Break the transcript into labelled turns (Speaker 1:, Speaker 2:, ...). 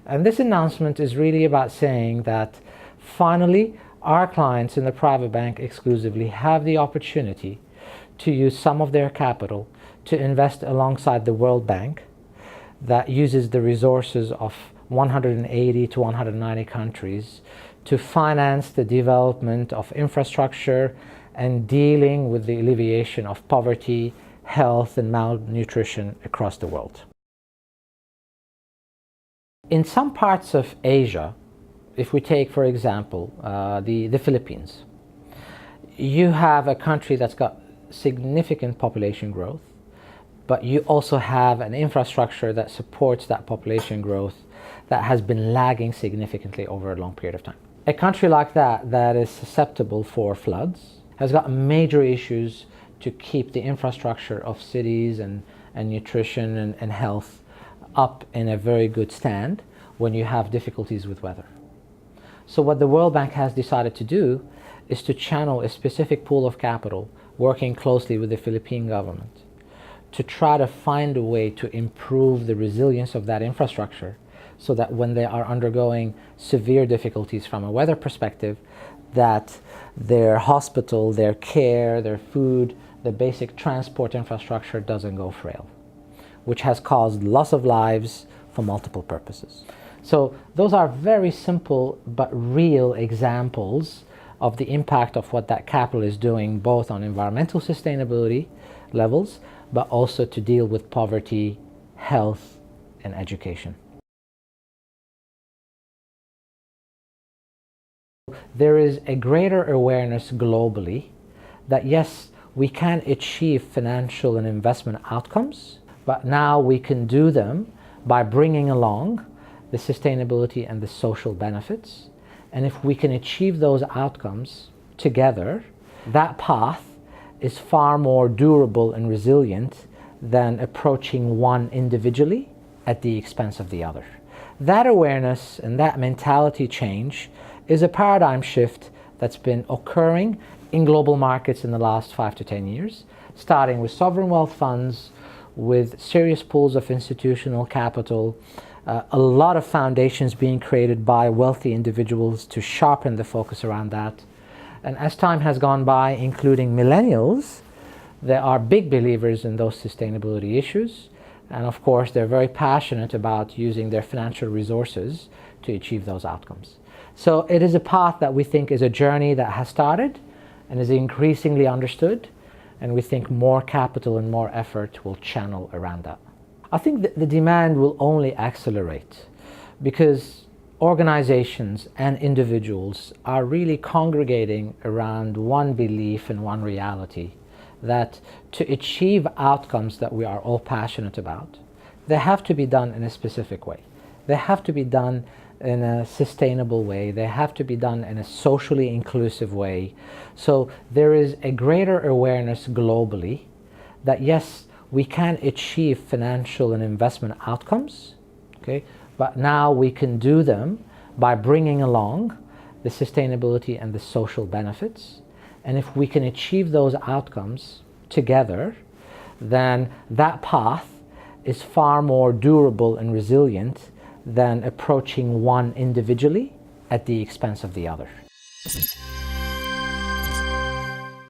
Speaker 1: And this announcement is really about saying that finally our clients in the private bank exclusively have the opportunity to use some of their capital to invest alongside the World Bank that uses the resources of 180 to 190 countries to finance the development of infrastructure and dealing with the alleviation of poverty, health, and malnutrition across the world. In some parts of Asia, if we take, for example, the Philippines, you have a country that's got significant population growth, but you also have an infrastructure that supports that population growth that has been lagging significantly over a long period of time. A country like that, that is susceptible for floods, has got major issues to keep the infrastructure of cities and nutrition and health up in a very good stand when you have difficulties with weather. So what the World Bank has decided to do is to channel a specific pool of capital, working closely with the Philippine government, to try to find a way to improve the resilience of that infrastructure so that when they are undergoing severe difficulties from a weather perspective, that their hospital, their care, their food, the basic transport infrastructure doesn't go frail, which has caused loss of lives for multiple purposes. So those are very simple but real examples of the impact of what that capital is doing, both on environmental sustainability levels, but also to deal with poverty, health, and education. There is a greater awareness globally that yes, we can achieve financial and investment outcomes, but now we can do them by bringing along the sustainability and the social benefits. And if we can achieve those outcomes together, that path is far more durable and resilient than approaching one individually at the expense of the other. That awareness and that mentality change is a paradigm shift that's been occurring in global markets in the last 5 to 10 years, starting with sovereign wealth funds, with serious pools of institutional capital, a lot of foundations being created by wealthy individuals to sharpen the focus around that. And as time has gone by, including millennials, they are big believers in those sustainability issues. And of course, they're very passionate about using their financial resources to achieve those outcomes. So it is a path that we think is a journey that has started and is increasingly understood. And we think more capital and more effort will channel around that. I think that the demand will only accelerate because organizations and individuals are really congregating around one belief and one reality, that to achieve outcomes that we are all passionate about, they have to be done in a specific way. They have to be done in a sustainable way. They have to be done in a socially inclusive way. So there is a greater awareness globally that yes, we can achieve financial and investment outcomes, okay, but now we can do them by bringing along the sustainability and the social benefits. And if we can achieve those outcomes together, then that path is far more durable and resilient than approaching one individually at the expense of the other.